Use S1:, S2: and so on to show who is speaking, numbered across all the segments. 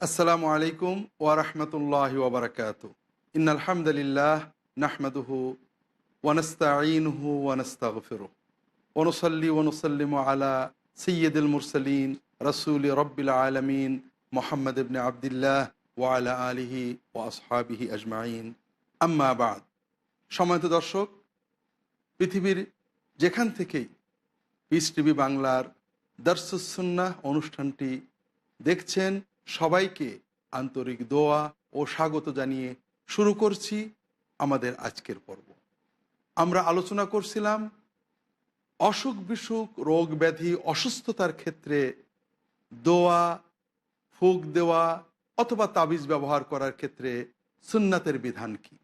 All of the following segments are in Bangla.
S1: আসসালামু আলাইকুম ওয়া রাহমাতুল্লাহি ওয়া বারাকাতুহু। ইন্নাল হামদালিল্লাহ নাহমাদুহু ওয়া নাস্তাঈনুহু ওয়া নাস্তাগফিরুহ ওয়া নুসাল্লি ওয়া নুসাল্লিমু আলা সাইয়্যিদিল মুরসালিন রাসূলি রাব্বিল আলামিন মুহাম্মদ ইবনে আবদুল্লাহ ওয়া আলা আলিহি ওয়া আসহাবিহি আজমাইন। আম্মা বা'দ। সম্মানিত দর্শক, পৃথিবীর যেখান থেকেই পিস টিভি বাংলার দারসুস সুন্নাহ অনুষ্ঠানটি দেখছেন, সবাইকে আন্তরিক দোয়া ও স্বাগত জানিয়ে শুরু করছি আমাদের আজকের পর্ব। আমরা আলোচনা করছিলাম অসুখ বিসুখ, রোগ ব্যাধি, অসুস্থতার ক্ষেত্রে দোয়া, ফুঁক দেওয়া অথবা তাবিজ ব্যবহার করার ক্ষেত্রে সুন্নাতের বিধান কি।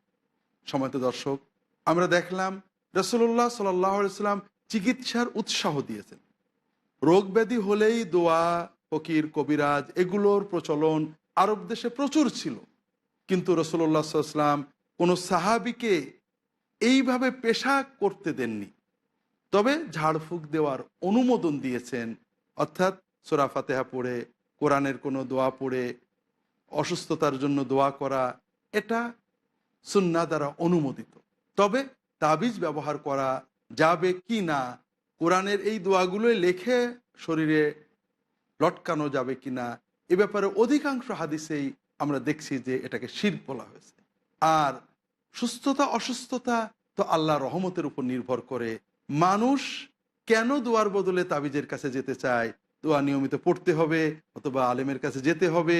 S1: সম্মানিত দর্শক, আমরা দেখলাম রাসূলুল্লাহ সাল্লাল্লাহু আলাইহি ওয়াসাল্লাম চিকিৎসার উৎসাহ দিয়েছেন। রোগ ব্যাধি হলেই দোয়া, ফকির, কবিরাজ এগুলোর প্রচলন আরব দেশে প্রচুর ছিল, কিন্তু রাসূলুল্লাহ সাল্লাল্লাহু আলাইহি ওয়াসাল্লাম কোনো সাহাবীকে এইভাবে পেশা করতে দেননি। তবে ঝাড়ফুঁক দেওয়ার অনুমোদন দিয়েছেন, অর্থাৎ সূরা ফাতিহা পড়ে, কোরআনের কোনো দোয়া পড়ে অসুস্থতার জন্য দোয়া করা, এটা সুন্নাহ দ্বারা অনুমোদিত। তবে তাবিজ ব্যবহার করা যাবে কি না, কোরআনের এই দোয়াগুলো লেখে শরীরে লটকানো যাবে কি না, এ ব্যাপারে অধিকাংশ হাদিসেই আমরা দেখছি যে এটাকে শিরক বলা হয়েছে। আর সুস্থতা অসুস্থতা তো আল্লাহর রহমতের উপর নির্ভর করে। মানুষ কেন দোয়ার বদলে তাবিজের কাছে যেতে চায়, দোয়া নিয়মিত পড়তে হবে অথবা আলেমের কাছে যেতে হবে,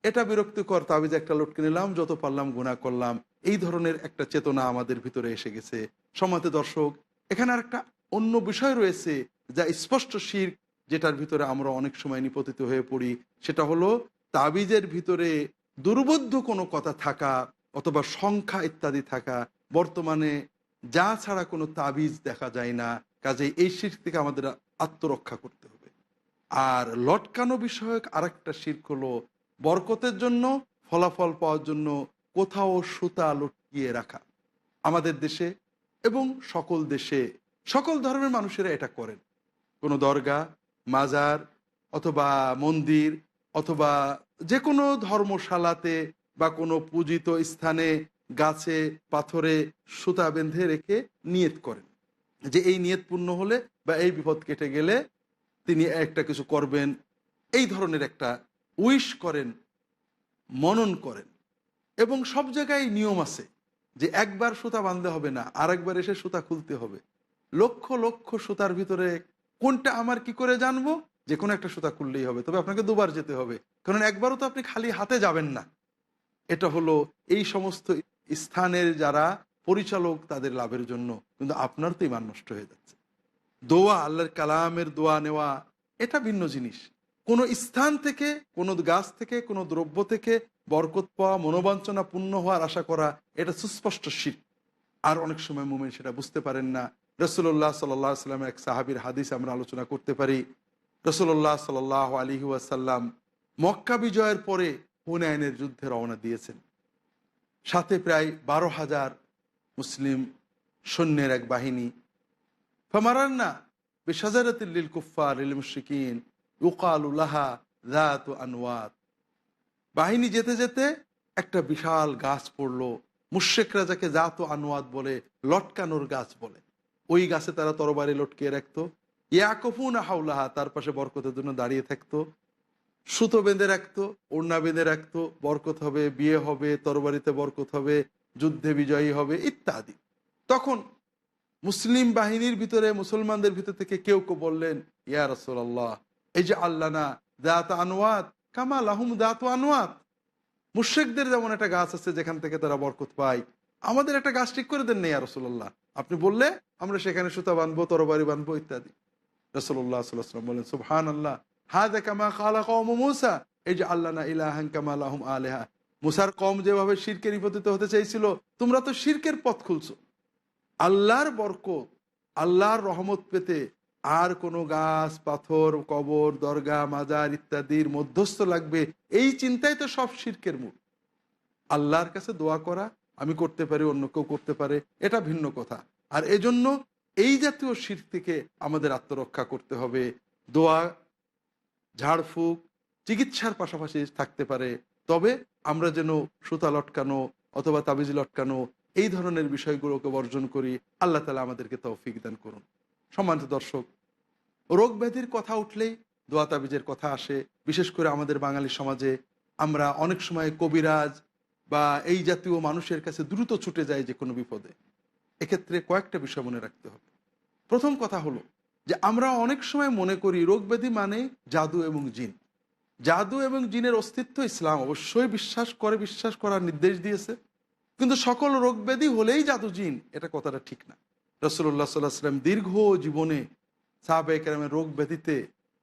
S1: এটা বিরক্তিকর, তাবিজ একটা লটকে নিলাম, যত পারলাম গুনাহ করলাম, এই ধরনের একটা চেতনা আমাদের ভিতরে এসে গেছে। সম্মানিত দর্শক, এখানে আর একটা অন্য বিষয় রয়েছে যা স্পষ্ট শিরক, যেটার ভিতরে আমরা অনেক সময় নিপতিত হয়ে পড়ি। সেটা হলো তাবিজের ভিতরে দুর্বোধ্য কোনো কথা থাকা অথবা সংখ্যা ইত্যাদি থাকা। বর্তমানে যা ছাড়া কোনো তাবিজ দেখা যায় না, কাজেই এই শিরক থেকে আমাদের আত্মরক্ষা করতে হবে। আর লটকানো বিষয়ক আরেকটা শিরক হলো বরকতের জন্য, ফলাফল পাওয়ার জন্য কোথাও সুতা লটকিয়ে রাখা। আমাদের দেশে এবং সকল দেশে সকল ধর্মের মানুষেরা এটা করেন। কোনো দরগা, মাজার অথবা মন্দির অথবা যে কোনো ধর্মশালাতে বা কোনো পূজিত স্থানে গাছে পাথরে সুতা বেঁধে রেখে নিয়ত করেন যে এই নিয়ত পূর্ণ হলে বা এই বিপদ কেটে গেলে তিনি একটা কিছু করবেন, এই ধরনের একটা উইশ করেন, মনন করেন। এবং সব জায়গায় নিয়ম আছে যে একবার সুতা বাঁধতে হবে না, আরেকবার এসে সুতা খুলতে হবে। লক্ষ লক্ষ সুতার ভিতরে কোনটা আমার কি করে জানবো? যে কোনো একটা সুতা খুললেই হবে, তবে আপনাকে দুবার যেতে হবে, কারণ একবারও তো আপনি খালি হাতে যাবেন না। এটা হলো এই সমস্ত স্থানের যারা পরিচালক তাদের লাভের জন্য, কিন্তু আপনার তো ঈমান নষ্ট হয়ে যাচ্ছে। দোয়া, আল্লাহর কালামের দোয়া নেওয়া, এটা ভিন্ন জিনিস। কোনো স্থান থেকে, কোনো গাছ থেকে, কোনো দ্রব্য থেকে বরকত পাওয়া, মনোবাঞ্ছনা পূর্ণ হওয়ার আশা করা, এটা সুস্পষ্ট শিরক। আর অনেক সময় মুমিন সেটা বুঝতে পারেন না। রাসূলুল্লাহ সাল্লাল্লাহু আলাইহি ওয়াসাল্লামের এক সাহাবীর হাদিস আমরা আলোচনা করতে পারি। রাসূলুল্লাহ সাল্লাল্লাহু আলাইহি ওয়াসাল্লাম মক্কা বিজয়ের পরে হুনাইনের যুদ্ধে রওনা দিয়েছেন। সাথে প্রায় 12,000 মুসলিম সৈন্যের এক বাহিনী। ফামারান্না বিশাজারাতিল লিল কুফফার লিল মুশরিকিন ইউকালু লাহা যাতু আনওয়াত। বাহিনী যেতে যেতে একটা বিশাল গাছ পড়লো। মুশরিকরা যাকে যাতু আনওয়াত বলে, লটকানোর গাছ বলে, ওই গাছে তারা তরবারি লটকিয়ে রাখতো। ইয়াকুফুনা হাওলাহা, তার পাশে বরকতের জন্য দাঁড়িয়ে থাকতো। সুতো বেঁধে রাখতো, ওড়না বেঁধে রাখতো, বরকত হবে, বিয়ে হবে, তরবারিতে বরকত হবে, যুদ্ধে বিজয়ী হবে ইত্যাদি। তখন মুসলিম বাহিনীর ভিতরে, মুসলমানদের ভিতর থেকে কেউ কেউ বললেন, ইয়া রাসূলুল্লাহ, এই যে আল্লানা দাত আনওয়াত কামা লাহুম দাত আনওয়াত, মুশরিকদের যেমন একটা গাছ আছে যেখান থেকে তারা বরকত পায়, আমাদের একটা গাছ ঠিক করে দেন না ইয়া রাসূলুল্লাহ, আপনি বললে আমরা সেখানে সুতা বাঁধবো, তরবারি বাঁধবো ইত্যাদি। রাসূলুল্লাহ সাল্লাল্লাহু আলাইহি ওয়াসাল্লাম বলেন, সুবহানাল্লাহ, হাযা কামা ক্বালা কওমু মূসা, এই যে আল্লানা ইলাহান কামা লাহুম আলিহা, মুসার কওম যেভাবে শিরকে নিপতিত হতে চাইছিল, তোমরা তো শিরকের পথ খুলছো। আল্লাহর বরকত, আল্লাহর রহমত পেতে আর কোনো গাছ, পাথর, কবর, দরগা, মাজার ইত্যাদির মধ্যস্থ লাগবে, এই চিন্তাই তো সব শিরকের মূল। আল্লাহর কাছে দোয়া করা আমি করতে পারি, অন্য কেউ করতে পারে, এটা ভিন্ন কথা। আর এজন্য এই জাতীয় শিরক থেকে আমাদের আত্মরক্ষা করতে হবে। দোয়া, ঝাড়ফুঁক, চিকিৎসার পাশাপাশি থাকতে পারে, তবে আমরা যেন সুতা লটকানো অথবা তাবিজ লটকানো এই ধরনের বিষয়গুলোকে বর্জন করি। আল্লাহ তাআলা আমাদেরকে তৌফিক দান করুন। সম্মানিত দর্শক, রোগ ব্যাধির কথা উঠলেই দোয়া তাবিজের কথা আসে। বিশেষ করে আমাদের বাঙালি সমাজে আমরা অনেক সময় কবিরাজ বা এই জাতীয় মানুষের কাছে দ্রুত ছুটে যাই যে কোনো বিপদে। এক্ষেত্রে কয়েকটা বিষয় মনে রাখতে হবে। প্রথম কথা হলো যে আমরা অনেক সময় মনে করি রোগ ব্যাধি মানে জাদু এবং জিন। জাদু এবং জিনের অস্তিত্ব ইসলাম অবশ্যই বিশ্বাস করার নির্দেশ দিয়েছে, কিন্তু সকল রোগ ব্যাধি হলেই জাদু জিন, এটা কথাটা ঠিক না। রাসূলুল্লাহ সাল্লাল্লাহু আলাইহি ওয়াসাল্লাম দীর্ঘ জীবনে সাহাবায়ে কেরামের রোগ ব্যাধিতে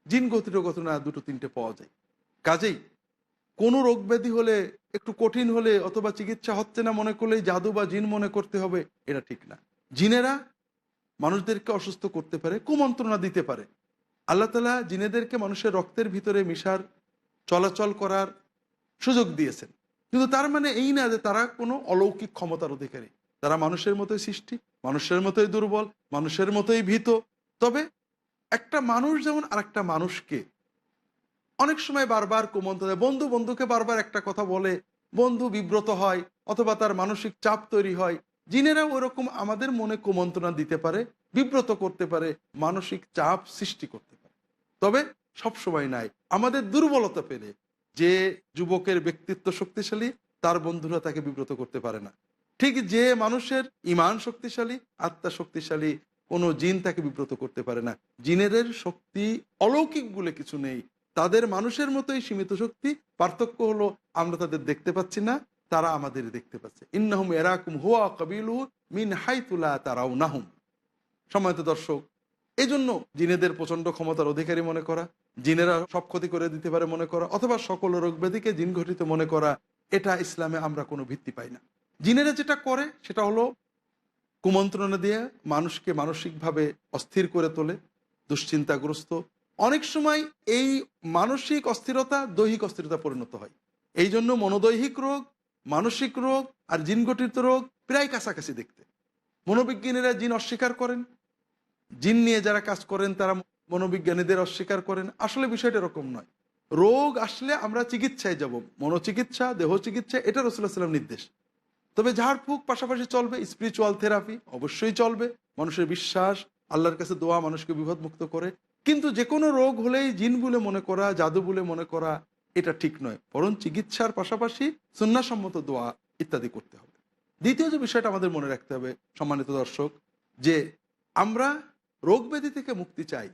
S1: জিন গঠিত ঘটনা দুটো তিনটে পাওয়া যায়। কাজেই কোনো রোগ ব্যাধি হলে, একটু কঠিন হলে অথবা চিকিৎসা হচ্ছে না মনে করলেই জাদু বা জিন মনে করতে হবে, এটা ঠিক না। জিনেরা মানুষদেরকে অসুস্থ করতে পারে, কুমন্ত্রণা দিতে পারে। আল্লাহ তাআলা জিনেদেরকে মানুষের রক্তের ভিতরে মিশার, চলাচল করার সুযোগ দিয়েছেন, কিন্তু তার মানে এই না যে তারা কোনো অলৌকিক ক্ষমতার অধিকারী। তারা মানুষের মতোই সৃষ্টি, মানুষের মতোই দুর্বল, মানুষের মতোই ভীত। তবে একটা মানুষ যেমন আরেকটা মানুষকে অনেক সময় বারবার কুমন্ত্রণা দেয়, বন্ধু বন্ধুকে বারবার একটা কথা বলে, বন্ধু বিব্রত হয় অথবা তার মানসিক চাপ তৈরি হয়। জিনেরা ওরকম আমাদের মনে কুমন্ত্রণা দিতে পারে, বিব্রত করতে পারে, মানসিক চাপ সৃষ্টি করতে পারে। তবে সব সময় নাই। আমাদের দুর্বলতা পেলে যে যুবকের ব্যক্তিত্ব শক্তিশালী, তার বন্ধুরা তাকে বিব্রত করতে পারে না। ঠিক যে মানুষের ঈমান শক্তিশালী, আত্মা শক্তিশালী, কোনো জিন তাকে বিব্রত করতে পারে না। জিনেদের শক্তি অলৌকিক বলে কিছু নেই, তাদের মানুষের মতোই সীমিত শক্তি। পার্থক্য হলো আমরা তাদের দেখতে পাচ্ছি না, তারা আমাদের দেখতে পাচ্ছে। ইন্নাহুম ইয়ারাকুম হুয়া কাবিলুহু মিন হাইতু লা তারাউনাহুম। সম্মানিত দর্শক, এই জন্য জিনেদের প্রচণ্ড ক্ষমতার অধিকারী মনে করা, জিনেরা সব ক্ষতি করে দিতে পারে মনে করা, অথবা সকল রোগ ব্যাধিকে জিন ঘটিত মনে করা, এটা ইসলামে আমরা কোনো ভিত্তি পাই না। জিনেরা যেটা করে সেটা হলো কুমন্ত্রণা দিয়ে মানুষকে মানসিকভাবে অস্থির করে তোলে, দুশ্চিন্তাগ্রস্ত। অনেক সময় এই মানসিক অস্থিরতা দৈহিক অস্থিরতা পরিণত হয়। এই জন্য মনোদৈহিক রোগ, মানসিক রোগ আর জিনগঠিত রোগ প্রায় কাছাকাছি দেখতে। মনোবিজ্ঞানীরা জিন অস্বীকার করেন, জিন নিয়ে যারা কাজ করেন তারা মনোবিজ্ঞানীদের অস্বীকার করেন। আসলে বিষয়টা এরকম নয়। রোগ আসলে আমরা চিকিৎসায় যাব, মনোচিকিৎসা, দেহ চিকিৎসা, এটা রাসূলুল্লাহ সাল্লাল্লাহু আলাইহি ওয়াসাল্লাম নির্দেশ। তবে ঝাড়ফুঁক পাশাপাশি চলবে, স্পিরিচুয়াল থেরাপি অবশ্যই চলবে, মানুষের বিশ্বাস, আল্লাহর কাছে দোয়া মানুষকে বিপদমুক্ত করে। কিন্তু যে কোনো রোগ হলেই জিন বলে মনে করা, জাদু বলে মনে করা, এটা ঠিক নয়। বরং চিকিৎসার পাশাপাশি সুন্নাহসম্মত দোয়া ইত্যাদি করতে হবে। দ্বিতীয় যে বিষয়টা আমাদের মনে রাখতে হবে সম্মানিত দর্শক, যে আমরা রোগ ব্যাধি থেকে মুক্তি চাই,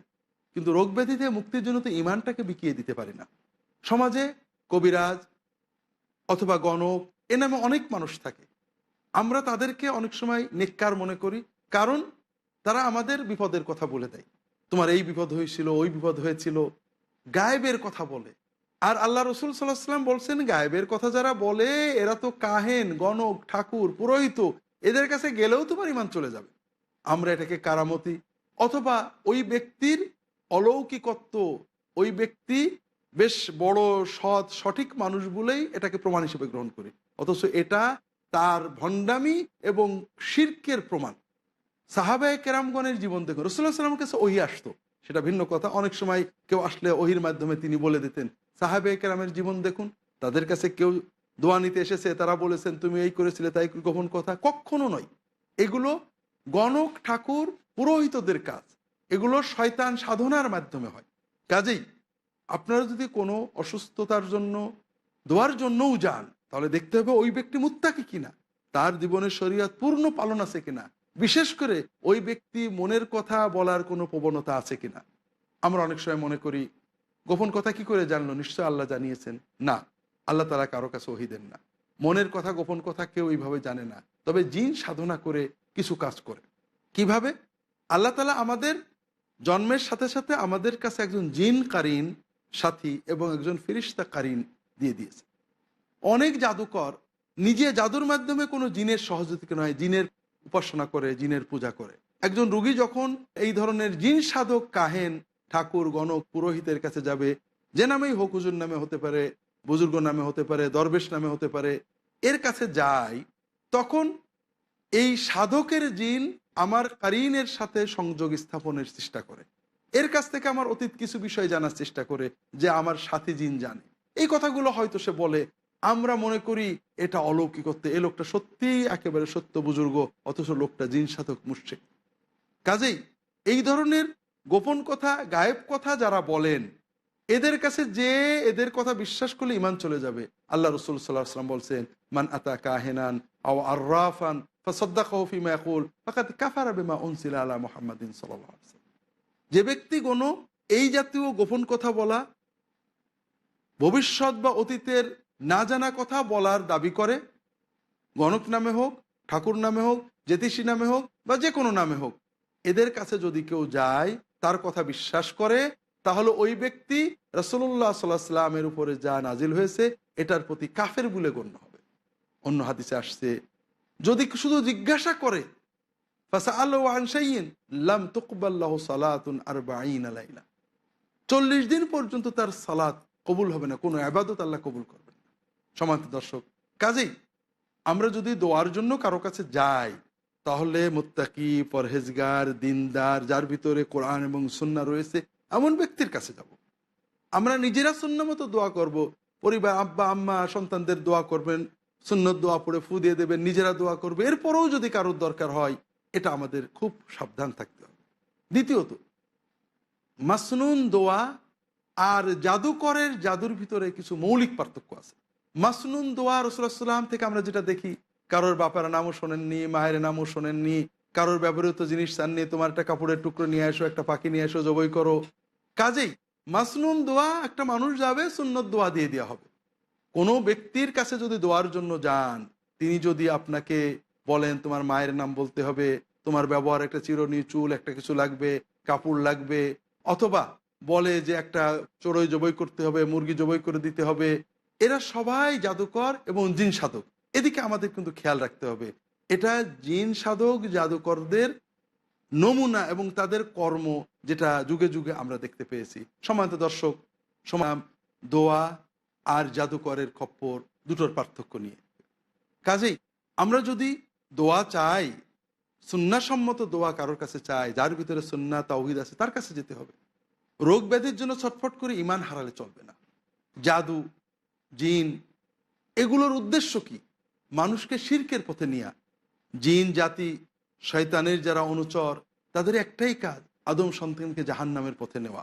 S1: কিন্তু রোগ ব্যাধি থেকে মুক্তির জন্য তো ইমানটাকে বিকিয়ে দিতে পারি না। সমাজে কবিরাজ অথবা গণক এ নামে অনেক মানুষ থাকে। আমরা তাদেরকে অনেক সময় নেককার মনে করি, কারণ তারা আমাদের বিপদের কথা বলে দেয়। তোমার এই বিপদ হয়েছিল, ওই বিপদ হয়েছিল, গায়েবের কথা বলে। আর আল্লাহ রসুল সাল্লাল্লাহু আলাইহি ওয়াসাল্লাম বলছেন, গায়েবের কথা যারা বলে এরা তো কাহেন, গণক, ঠাকুর, পুরোহিত, এদের কাছে গেলেও তোমার ঈমান চলে যাবে। আমরা এটাকে কারামতি অথবা ওই ব্যক্তির অলৌকিকত্ব, ওই ব্যক্তি বেশ বড় সৎ সঠিক মানুষ বলেই এটাকে প্রমাণ হিসেবে গ্রহণ করি, অথচ এটা তার ভণ্ডামি এবং শিরকের প্রমাণ। সাহাবায়ে কেরামগণের জীবন দেখুন, রাসূলুল্লাহ সাল্লাল্লাহু আলাইহি ওয়াসাল্লামের কাছে ওহী আসতো, সেটা ভিন্ন কথা। অনেক সময় কেউ আসলে ওহীর মাধ্যমে তিনি বলে দিতেন। সাহাবায়ে কেরামের জীবন দেখুন, তাদের কাছে কেউ দোয়া নিতে এসেছে, তারা বলেছেন তুমি এই করেছিলে তাই, গোপন কথা কখনো নয়। এগুলো গণক, ঠাকুর, পুরোহিতদের কাজ, এগুলো শয়তান সাধনার মাধ্যমে হয়। কাজেই আপনারা যদি কোনো অসুস্থতার জন্য দোয়ার জন্যও যান, তাহলে দেখতে হবে ওই ব্যক্তি মুত্তাকি কিনা, তার জীবনের শরীয়ত পূর্ণ পালন আছে কিনা, বিশেষ করে ওই ব্যক্তি মনের কথা বলার কোনো প্রবণতা আছে কিনা। আমরা অনেক সময় মনে করি গোপন কথা কি করে জানলো, নিশ্চয় আল্লাহ জানিয়েছেন। না, আল্লাহ তাআলা কারো কাছে ওহী দেন না। মনের কথা, গোপন কথা কেউ এইভাবে জানে না। তবে জিন সাধনা করে কিছু কাজ করে। কিভাবে? আল্লাহ তাআলা আমাদের জন্মের সাথে সাথে আমাদের কাছে একজন জিন কারিন সাথী এবং একজন ফেরেশতা কারিন দিয়ে দিয়েছে। অনেক জাদুকর নিজে জাদুর মাধ্যমে কোনো জিনের সহযোগিতা নয়, জিনের উপাসনা করে, জিনের পূজা করে। একজন রোগী যখন এই ধরনের জিন সাধক, কাহেন, ঠাকুর, গণক, পুরোহিতের কাছে যাবে, যে নামেই হোক, হুজুর নামে হতে পারে, বুজুর্গ নামে হতে পারে, দরবেশ নামে হতে পারে, এর কাছে যায়, তখন এই সাধকের জিন আমার কারিনের সাথে সংযোগ স্থাপনের চেষ্টা করে। এর কাছ থেকে আমার অতীত কিছু বিষয় জানার চেষ্টা করে, যে আমার সাথী জিন জানে। এই কথাগুলো হয়তো সে বলে, আমরা মনে করি এটা অলৌকিকত্ব, এই লোকটা সত্যিই একেবারে সত্য বুজুর্গ, অথচ লোকটা জিন সাধক মুশরিক। কাজেই এই ধরনের গোপন কথা, গায়েব কথা যারা বলেন, এদের কাছে যে এদের কথা বিশ্বাস করলে ইমান চলে যাবে। আল্লাহ রসুল সাল্লাল্লাহু আলাইহি ওয়াসাল্লাম বলছেন, মান আতা কাহিনান আও আররাফান ফাসাদ্দাকাহু ফিমা ইয়াকুল ফাকাদ কাফারা বিমা উনজিলা আলা মুহাম্মাদিন সাল্লাল্লাহু আলাইহি ওয়াসাল্লাম। যে ব্যক্তি কোনো এই জাতীয় গোপন কথা বলা, ভবিষ্যৎ বা অতীতের না জানা কথা বলার দাবি করে, গণক নামে হোক, ঠাকুর নামে হোক, জ্যোতিষী নামে হোক বা যে কোনো নামে হোক, এদের কাছে যদি কেউ যায়, তার কথা বিশ্বাস করে, তাহলে ওই ব্যক্তি রাসূলুল্লাহ সাল্লাল্লাহু আলাইহি ওয়াসাল্লামের উপরে যা নাজিল হয়েছে এটার প্রতি কাফের বলে গণ্য হবে। অন্য হাদিসে আসছে, যদি শুধু জিজ্ঞাসা করে, ফাসআলু আন শাইইন লাম তুকবাল লাহু সালাতুন 40 লাইলা, 40 দিন পর্যন্ত তার সালাত কবুল হবে না, কোনো ইবাদত আল্লাহ কবুল করবেন না। সম্মানিত দর্শক, কাজেই আমরা যদি দোয়ার জন্য কারো কাছে যাই, তাহলে মুত্তাকি, পরহেজগার, দিনদার, যার ভিতরে কোরআন এবং সুন্নাহ রয়েছে এমন ব্যক্তির কাছে যাব। আমরা নিজেরা সুন্নাহ মতো দোয়া করব, পরিবার আব্বা আম্মা সন্তানদের দোয়া করবেন, সুন্নত দোয়া পড়ে ফু দিয়ে দেবেন, নিজেরা দোয়া করবে, এরপরেও যদি কারোর দরকার হয়, এটা আমাদের খুব সাবধান থাকতে হবে। দ্বিতীয়ত, মাসনুন দোয়া আর জাদুকরের জাদুর ভিতরে কিছু মৌলিক পার্থক্য আছে। মাসনুন দোয়া রাসূলুল্লাহ সাল্লাল্লাহু আলাইহি ওয়াসাল্লাম থেকে আমরা যেটা দেখি, কারোর বাপার নামও শোনেননি, মায়ের নামও শোনেননি, কারোর ব্যবহৃত জিনিস চাননি, তোমার একটা কাপড়ের টুকরো নিয়ে আসো, একটা পাখি নিয়ে আসো, জবাই করো। কাজেই মাসনুন দোয়া একটা মানুষ যাবে, সুন্নত দোয়া দিয়ে দেওয়া হবে। কোনো ব্যক্তির কাছে যদি দোয়ার জন্য যান, তিনি যদি আপনাকে বলেন তোমার মায়ের নাম বলতে হবে, তোমার ব্যবহার একটা চিরুনি, চুল, একটা কিছু লাগবে, কাপড় লাগবে, অথবা বলে যে একটা চড়ুই জবাই করতে হবে, মুরগি জবাই করে দিতে হবে, এরা সবাই জাদুকর এবং জিন সাধক। এদিকে আমাদের কিন্তু খেয়াল রাখতে হবে, এটা জিন সাধক জাদুকরদের নমুনা এবং তাদের কর্ম, যেটা যুগে যুগে আমরা দেখতে পেয়েছি। সম্মানিত দর্শক, সমাম দোয়া আর জাদুকরের খপ্পর দুটোর পার্থক্য নিয়ে। কাজেই আমরা যদি দোয়া চাই, সুন্নাহসম্মত দোয়া কারোর কাছে চাই, যার ভিতরে সুন্নাহ তাওহীদ আছে, তার কাছে যেতে হবে। রোগ ব্যাধির জন্য ছটফট করে ইমান হারালে চলবে না। জাদু, জিন, এগুলোর উদ্দেশ্য কি? মানুষকে শিরকের পথে নিয়া। জিন জাতি, শয়তানের যারা অনুচর, তাদের একটাই কাজ, আদম সন্তানকে জাহান্নামের পথে নেওয়া।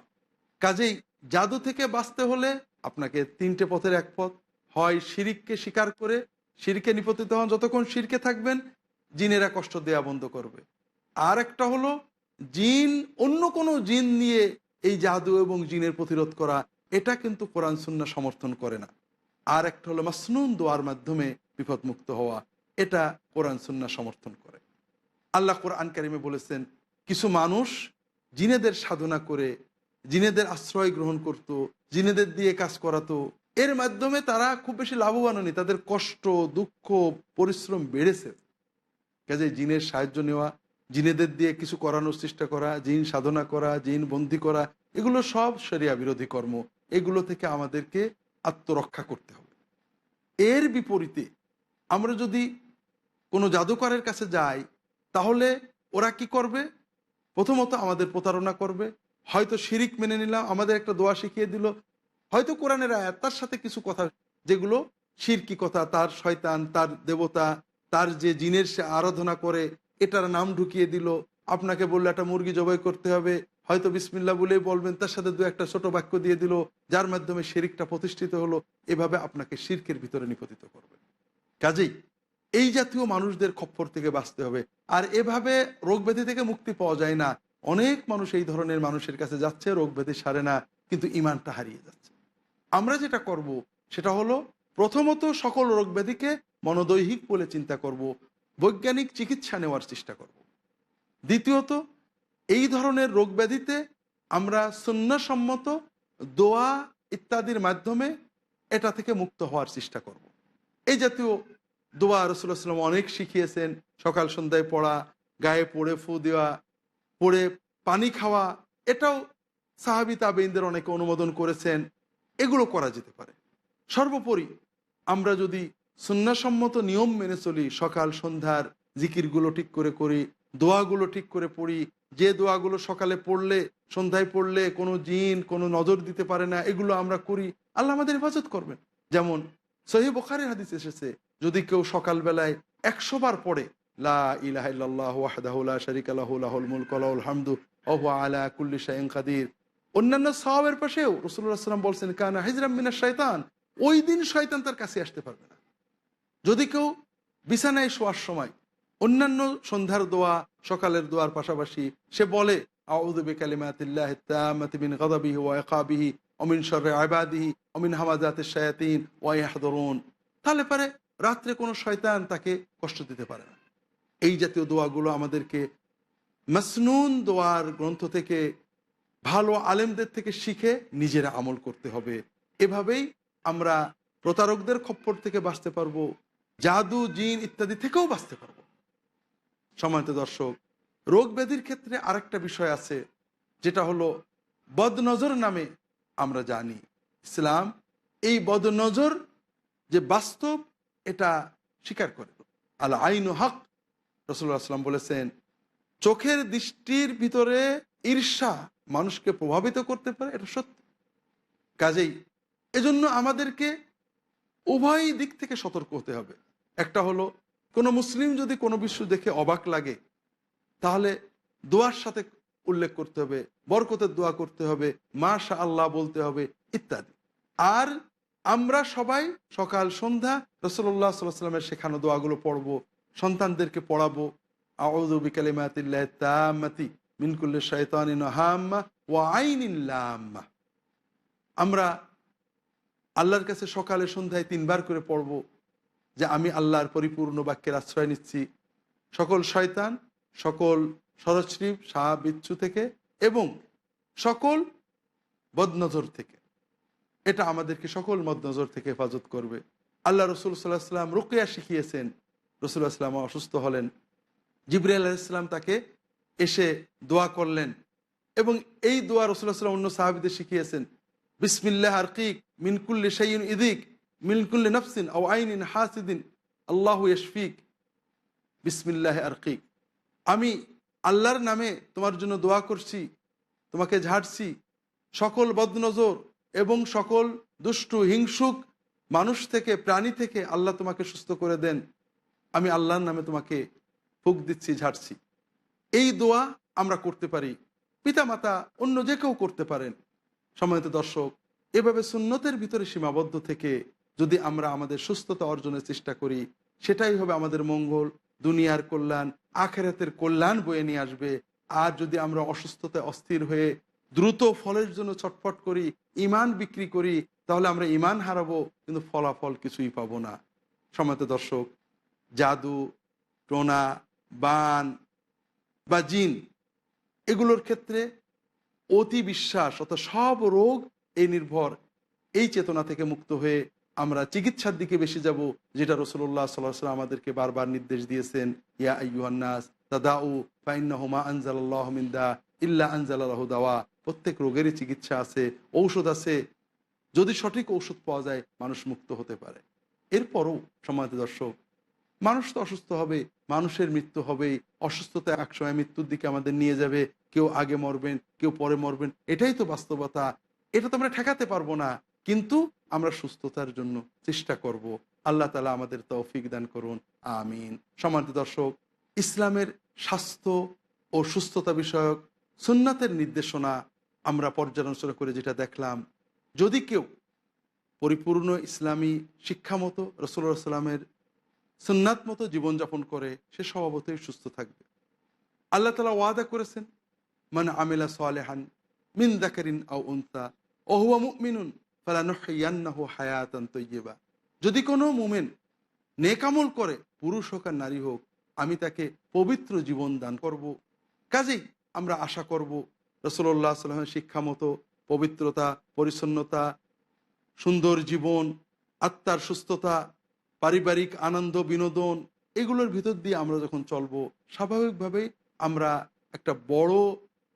S1: কাজেই জাদু থেকে বাঁচতে হলে আপনাকে তিনটে পথের এক পথ, হয় শিরিককে স্বীকার করে শিরকে নিপতিত হন, যতক্ষণ শিরকে থাকবেন জিনেরা কষ্ট দেয়া বন্ধ করবে। আর একটা হলো জিন, অন্য কোনো জিন নিয়ে এই জাদু এবং জিনের প্রতিরোধ করা, এটা কিন্তু কোরআন সুন্নাহ সমর্থন করে না। আর একটা হলো মাসনুন দোয়ার মাধ্যমে বিপদমুক্ত হওয়া, এটা কোরআন সুন্নাহ সমর্থন করে। আল্লাহ কোরআন কারিমে বলেছেন, কিছু মানুষ জিনেদের সাধনা করে জিনেদের আশ্রয় গ্রহণ করত, জিনেদের দিয়ে কাজ করাতো, এর মাধ্যমে তারা খুব বেশি লাভবান হয়নি, তাদের কষ্ট, দুঃখ, পরিশ্রম বেড়েছে। কাজে জিনের সাহায্য নেওয়া, জিনেদের দিয়ে কিছু করানোর চেষ্টা করা, জিন সাধনা করা, জিন বন্দী করা, এগুলো সব শরিয়া বিরোধী কর্ম। এগুলো থেকে আমাদেরকে আত্মরক্ষা করতে হবে। এর বিপরীতে আমরা যদি কোনো জাদুকরের কাছে যাই, তাহলে ওরা কি করবে? প্রথমত আমাদের প্রতারণা করবে। হয়তো শিরিক মেনে নিলাম, আমাদের একটা দোয়া শিখিয়ে দিল, হয়তো কোরআনের আয়াত, তার সাথে কিছু কথা যেগুলো শিরকি কথা, তার শয়তান, তার দেবতা, তার যে জিনের সে আরাধনা করে, এটার নাম ঢুকিয়ে দিল। আপনাকে বললো একটা মুরগি জবাই করতে হবে, হয়তো বিসমিল্লাহ বলেই বলবেন, তার সাথে দু একটা ছোট বাক্য দিয়ে দিল, যার মাধ্যমে শিরিকটা প্রতিষ্ঠিত হলো। এভাবে আপনাকে শিরকের ভিতরে নিপতিত করবে। কাজেই এই জাতীয় মানুষদের খপ্পর থেকে বাঁচতে হবে। আর এভাবে রোগ ব্যাধি থেকে মুক্তি পাওয়া যায় না। অনেক মানুষ এই ধরনের মানুষের কাছে যাচ্ছে, রোগ ব্যাধি সারে না, কিন্তু ইমানটা হারিয়ে যাচ্ছে। আমরা যেটা করব সেটা হলো, প্রথমত সকল রোগ ব্যাধিকে মনোদৈহিক বলে চিন্তা করব, বৈজ্ঞানিক চিকিৎসা নেওয়ার চেষ্টা করব। দ্বিতীয়ত, এই ধরনের রোগ ব্যাধিতে আমরা সুন্নাহসম্মত দোয়া ইত্যাদির মাধ্যমে এটা থেকে মুক্ত হওয়ার চেষ্টা করব। এই জাতীয় দোয়া রাসূলুল্লাহ সাল্লাল্লাহু আলাইহি ওয়াসাল্লাম অনেক শিখিয়েছেন। সকাল সন্ধ্যায় পড়া, গায়ে পড়ে ফু দেওয়া, পড়ে পানি খাওয়া, এটাও সাহাবী তাবেঈনদের অনেকে অনুমোদন করেছেন। এগুলো করা যেতে পারে। সর্বোপরি আমরা যদি সুন্নাহসম্মত নিয়ম মেনে চলি, সকাল সন্ধ্যার জিকিরগুলো ঠিক করে করি, দোয়াগুলো ঠিক করে পড়ি, যে দোয়াগুলো সকালে পড়লে, সন্ধ্যায় পড়লে কোনো জিন কোনো নজর দিতে পারে না, এগুলো আমরা করি, আল্লাহ আমাদের হেফাজত করবেন। যেমন সহিহ বুখারীর হাদিস এসেছে, যদি কেউ সকালবেলায় 100 বার পড়ে লা ইলাহা ইল্লাল্লাহু ওয়াহদাহু লা শারীকা লাহু লাহুল মুলকু ওয়া লাহুল হামদু ওয়া হুয়া আলা কুল্লি শাইইন কাদির, অন্যান্য সওয়াবের পাশেও রাসূলুল্লাহ সাল্লাল্লাহু আলাইহি ওয়াসাল্লাম বলছেন কানা হিজরাম মিনাশ শাইতান, ওই দিন শয়তান তার কাছে আসতে পারবে না। যদি কেউ বিছানায় শোয়ার সময় অন্যান্য সন্ধ্যার দোয়া সকালের দোয়ার পাশাপাশি সে বলে আউযু বিকালিমাতিল্লাহি তাম্মাতি মিন গাযাবিহি ওয়া ইকাবিহি ওয়া মিন শাররি ইবাদিহি ওয়া মিন হামাযাতিশ শায়াতিন ওয়া ইয়াহদুরুন, তাহলে পরে রাত্রে কোনো শয়তান তাকে কষ্ট দিতে পারে না। এই জাতীয় দোয়াগুলো আমাদেরকে মাসনুন দোয়ার গ্রন্থ থেকে ভালো আলেমদের থেকে শিখে নিজেরা আমল করতে হবে। এভাবেই আমরা প্রতারকদের খপ্পর থেকে বাঁচতে পারবো, জাদু জিন ইত্যাদি থেকেও বাঁচতে পারবো। সম্মানিত দর্শক, রোগ ব্যাধির ক্ষেত্রে আরেকটা বিষয় আছে, যেটা হলো বদনজর নামে আমরা জানি। ইসলাম এই বদনজর যে বাস্তব এটা স্বীকার করে। আল আইনু হক, রাসূলুল্লাহ সাল্লাল্লাহু আলাইহি ওয়াসাল্লাম বলেছেন চোখের দৃষ্টির ভিতরে ঈর্ষা মানুষকে প্রভাবিত করতে পারে, এটা সত্য। কাজেই এজন্য আমাদেরকে উভয় দিক থেকে সতর্ক হতে হবে। একটা হলো কোনো মুসলিম যদি কোনো বিষয় দেখে অবাক লাগে তাহলে দোয়ার সাথে উল্লেখ করতে হবে, বরকতের দোয়া করতে হবে, মাশা আল্লাহ বলতে হবে ইত্যাদি। আর আমরা সবাই সকাল সন্ধ্যা রাসূলুল্লাহ সাল্লাল্লাহু আলাইহি ওয়াসাল্লামের শেখানো দোয়াগুলো পড়বো, সন্তানদেরকে পড়াবো। আউযু বিকালিমাতিল্লাহি তাম্মাতি মিন কুল্লি শাইতানিন হাম্মা ওয়া আইনিন লাম্মা। আমরা আল্লাহর কাছে সকালে সন্ধ্যায় 3 বার করে পড়ব যে আমি আল্লাহর পরিপূর্ণ বাক্যের আশ্রয় নিচ্ছি সকল শয়তান, সকল সরীসৃপ সাপ বিচ্ছু থেকে এবং সকল বদনজর থেকে। এটা আমাদেরকে সকল বদনজর থেকে হেফাজত করবে। আল্লাহ রসুল সাল্লাল্লাহু আলাইহি ওয়াসাল্লাম রুকিয়া শিখিয়েছেন। রাসূলুল্লাহ সাল্লাল্লাহু আলাইহি ওয়াসাল্লাম অসুস্থ হলেন, জিবরাইল আলাইহিস সালাম তাকে এসে দোয়া করলেন এবং এই দোয়া রাসূলুল্লাহ সাল্লাল্লাহু আলাইহি ওয়াসাল্লাম অন্য সাহাবীদের শিখিয়েছেন। বিসমিল্লাহ আরকিক মিন কুল্লি শাইইন ইদিক মিন কুল্লি নাফসিন আও আইনিন হাসিদিন আল্লাহু ইয়াশফিক বিসমিল্লাহ আরকিক। আমি আল্লাহর নামে তোমার জন্য দোয়া করছি, তোমাকে ঝাড়ছি সকল বদনজর এবং সকল দুষ্টু হিংসুক মানুষ থেকে, প্রাণী থেকে আল্লাহ তোমাকে সুস্থ করে দেন। আমি আল্লাহর নামে তোমাকে ফুঁক দিচ্ছি, ঝাড়ছি। এই দোয়া আমরা করতে পারি, পিতামাতা অন্য যে কেউ করতে পারেন। সম্মানিত দর্শক, এভাবে সুন্নতের ভিতরে সীমাবদ্ধ থেকে যদি আমরা আমাদের সুস্থতা অর্জনের চেষ্টা করি, সেটাই হবে আমাদের মঙ্গল, দুনিয়ার কল্যাণ, আখিরাতের কল্যাণ বয়ে নিয়ে আসবে। আর যদি আমরা অসুস্থতায় অস্থির হয়ে দ্রুত ফলের জন্য ছটফট করি, ইমান বিক্রি করি, তাহলে আমরা ইমান হারাবো, কিন্তু ফলাফল কিছুই পাবো না। সম্মানিত দর্শক, জাদু টোনা বান বা জিন এগুলোর ক্ষেত্রে অতি বিশ্বাস অর্থাৎ সব রোগ এই নির্ভর, এই চেতনা থেকে মুক্ত হয়ে আমরা চিকিৎসার দিকে বেশি যাব, যেটা রাসূলুল্লাহ সাল্লাল্লাহু আলাইহি ওয়াসাল্লাম আমাদেরকে বারবার নির্দেশ দিয়েছেন। ইয়া আইয়ুহান নাস তাদাউ ফাইন্নাহু মা আনজালাল্লাহু মিন দা ইল্লা আনজালা লাহু দাওয়া। প্রত্যেক রোগেরই চিকিৎসা আছে, ঔষধ আছে। যদি সঠিক ঔষধ পাওয়া যায় মানুষ মুক্ত হতে পারে। এরপরও সম্মানিত দর্শক, মানুষ তো অসুস্থ হবে, মানুষের মৃত্যু হবেই। অসুস্থতা একসময় মৃত্যুর দিকে আমাদের নিয়ে যাবে। কেউ আগে মরবেন, কেউ পরে মরবেন, এটাই তো বাস্তবতা। এটা তো আমরা ঠেকাতে পারবো না, কিন্তু আমরা সুস্থতার জন্য চেষ্টা করব। আল্লাহ তাআলা আমাদের তৌফিক দান করুন, আমিন। সম্মানিত দর্শক, ইসলামের স্বাস্থ্য ও সুস্থতা বিষয়ক সুন্নাতের নির্দেশনা আমরা পর্যালোচনা করে যেটা দেখলাম, যদি কেউ পরিপূর্ণ ইসলামী শিক্ষা মতো রাসূলুল্লাহ সাল্লামের সুন্নাত মতো জীবনযাপন করে, সে স্বভাবতই সুস্থ থাকবে। আল্লাহ তাআলা ওয়াদা করেছেন, মান আমিলা সালিহান মিন যাকারিন আও উনসা ওয়া হুয়া মুমিনুন ফালানুহয়িয়ান্নাহু হায়াতান তাইয়্যিবা। যদি কোনো মুমিন নেক আমল করে, পুরুষ হোক আর নারী হোক, আমি তাকে পবিত্র জীবন দান করব। কাজেই আমরা আশা করব রাসূলুল্লাহ সাল্লাল্লাহু আলাইহি ওয়াসাল্লামের শিক্ষা মতো পবিত্রতা, পরিচ্ছন্নতা, সুন্দর জীবন, আত্মার সুস্থতা, পারিবারিক আনন্দ বিনোদন, এগুলোর ভিতর দিয়ে আমরা যখন চলবো, স্বাভাবিকভাবেই আমরা একটা বড়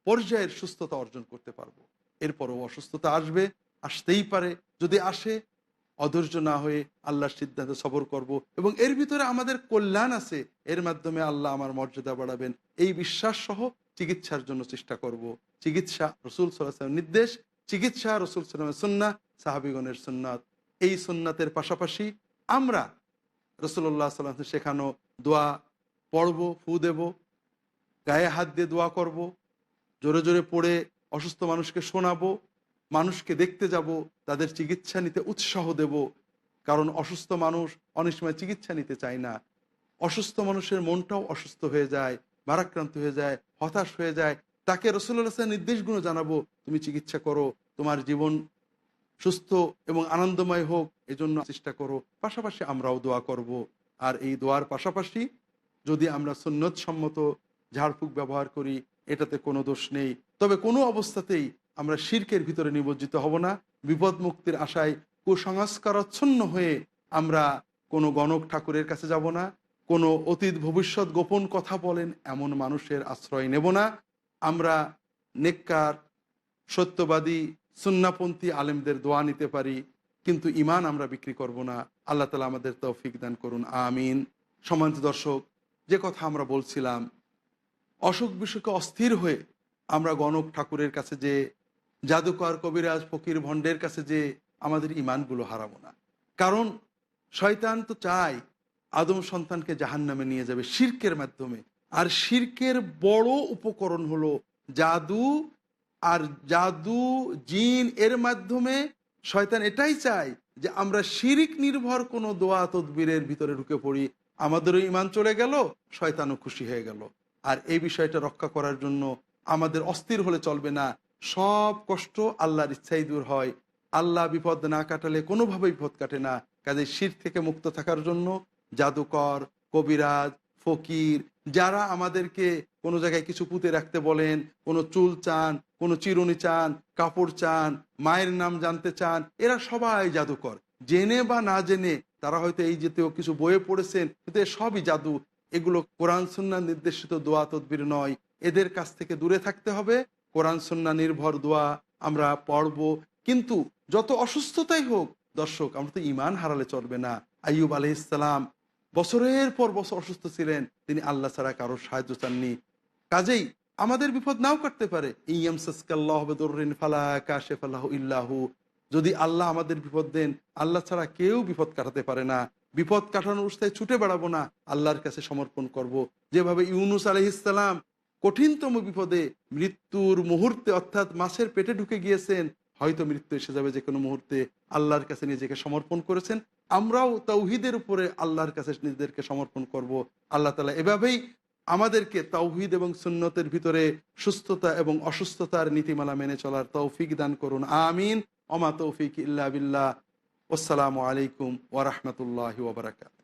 S1: পর্যায়ের সুস্থতা অর্জন করতে পারবো। এরপরও অসুস্থতা আসবে, আসতেই পারে। যদি আসে, অধৈর্য না হয়ে আল্লাহর সিদ্ধান্তে সবর করব এবং এর ভিতরে আমাদের কল্যাণ আছে, এর মাধ্যমে আল্লাহ আমার মর্যাদা বাড়াবেন, এই বিশ্বাস সহ চিকিৎসার জন্য চেষ্টা করব। চিকিৎসা রাসূল সাল্লাল্লাহু আলাইহি ওয়াসাল্লামের নির্দেশ, চিকিৎসা রাসূল সাল্লাল্লাহু আলাইহি ওয়াসাল্লামের সুন্নাহ, সাহাবিগণের সুন্নাত। এই সুন্নাতের পাশাপাশি আমরা রাসূলুল্লাহ সাল্লাল্লাহু আলাইহি ওয়াসাল্লাম শেখানো দোয়া পড়ব, ফু দেব, গায়ে হাত দিয়ে দোয়া করব, জোরে জোরে পড়ে অসুস্থ মানুষকে শোনাবো, মানুষকে দেখতে যাব, তাদের চিকিৎসা নিতে উৎসাহ দেব। কারণ অসুস্থ মানুষ অনেক সময় চিকিৎসা নিতে চায় না। অসুস্থ মানুষের মনটাও অসুস্থ হয়ে যায়, ভারাক্রান্ত হয়ে যায়, হতাশ হয়ে যায়। তাকে রাসূলুল্লাহ সাল্লাল্লাহু আলাইহি ওয়াসাল্লামের নির্দেশগুলো জানাবো, তুমি চিকিৎসা করো, তোমার জীবন সুস্থ এবং আনন্দময় হোক, এজন্য চেষ্টা করো। পাশাপাশি আমরাও দোয়া করব। আর এই দোয়ার পাশাপাশি যদি আমরা সুন্নত সম্মত ঝাড়ফুঁক ব্যবহার করি, এটাতে কোনো দোষ নেই। তবে কোনো অবস্থাতেই আমরা শিরকের ভিতরে নিমজ্জিত হব না। বিপদ মুক্তির আশায় কুসংস্কারাচ্ছন্ন হয়ে আমরা কোনো গণক ঠাকুরের কাছে যাব না, কোনো অতীত ভবিষ্যৎ গোপন কথা বলেন এমন মানুষের আশ্রয় নেব না। আমরা নেককার, সত্যবাদী, সুন্নাপন্থী আলেমদের দোয়া নিতে পারি, কিন্তু ঈমান আমরা বিক্রি করব না। আল্লাহ তাআলা আমাদের তৌফিক দান করুন, আমিন। সম্মানিত দর্শক, যে কথা আমরা বলছিলাম, অসুখ বিসুখে অস্থির হয়ে আমরা গণক ঠাকুরের কাছে, যে জাদুকর, কবিরাজ, ফকির, ভণ্ডের কাছে, যে আমাদের ঈমানগুলো হারাবো না। কারণ শয়তান তো চায় আদম সন্তানকে জাহান্নামে নিয়ে যাবে শিরকের মাধ্যমে। আর শিরকের বড় উপকরণ হলো জাদু। আর জাদু, জিন, এর মাধ্যমে শয়তান এটাই চায় যে আমরা শিরিক নির্ভর কোনো দোয়া তদবিরের ভিতরে ঢুকে পড়ি, আমাদেরও ঈমান চলে গেল, শয়তানও খুশি হয়ে গেল। আর এই বিষয়টা রক্ষা করার জন্য আমাদের অস্থির হলে চলবে না। সব কষ্ট আল্লাহর ইচ্ছাই দূর হয়। আল্লাহ বিপদ না কাটালে কোনোভাবেই বিপদ কাটে না। কাজে শিরক থেকে মুক্ত থাকার জন্য জাদুকর, কবিরাজ, ফকির, যারা আমাদেরকে কোনো জায়গায় কিছু পুঁতে রাখতে বলেন, কোনো চুল চান, কোনো চিরুনি চান, কাপড় চান, মায়ের নাম জানতে চান, এরা সবাই জাদুকর। জেনে বা না জেনে তারা হয়তো এই জাতীয় কিছু বইয়ে পড়েছেন, কিন্তু এ সবই জাদু। এগুলো কোরআন সুন্নাহ নির্দেশিত দোয়া তদবির নয়। এদের কাছ থেকে দূরে থাকতে হবে। কোরআন সুন্নাহ নির্ভর দোয়া আমরা পড়ব। কিন্তু যত অসুস্থতাই হোক দর্শক, আমরা তো ঈমান হারালে চলবে না। আইয়ুব আলাইহিস সালাম বছরের পর বছর অসুস্থ ছিলেন, তিনি আল্লাহ ছাড়া কারোর সাহায্য চাননি। কাজেই আমাদের বিপদ নাও কাটতে পারে। ইয়ামসাসকাল্লাহু বিদুররিন ফালা কাশিফা লাহু ইল্লাহু। যদি আল্লাহ আমাদের বিপদ দেন, আল্লাহ ছাড়া কেউ বিপদ কাটাতে পারে না। বিপদ কাটানোর উৎসাহে ছুটে বেড়াবো না, আল্লাহর কাছে সমর্পণ করব। যেভাবে ইউনুস আলাইহিস সালাম কঠিনতম বিপদে, মৃত্যুর মুহূর্তে, অর্থাৎ মাছের পেটে ঢুকে গিয়েছেন, হয়তো মৃত্যু এসে যাবে যে কোনো মুহূর্তে, আল্লাহর কাছে নিজেকে সমর্পণ করেছেন। আমরাও তাওহীদের উপরে আল্লাহর কাছে নিজেদেরকে সমর্পণ করব। আল্লাহ তাআলা এভাবেই আমাদেরকে তাওহীদ এবং সুন্নতের ভিতরে সুস্থতা এবং অসুস্থতার নীতিমালা মেনে চলার তৌফিক দান করুন, আমিন। ওমা তৌফিক ইল্লা বিল্লাহ। আসসালামু আলাইকুম ওয়া রাহমাতুল্লাহি ওয়া বারাকাতুহু।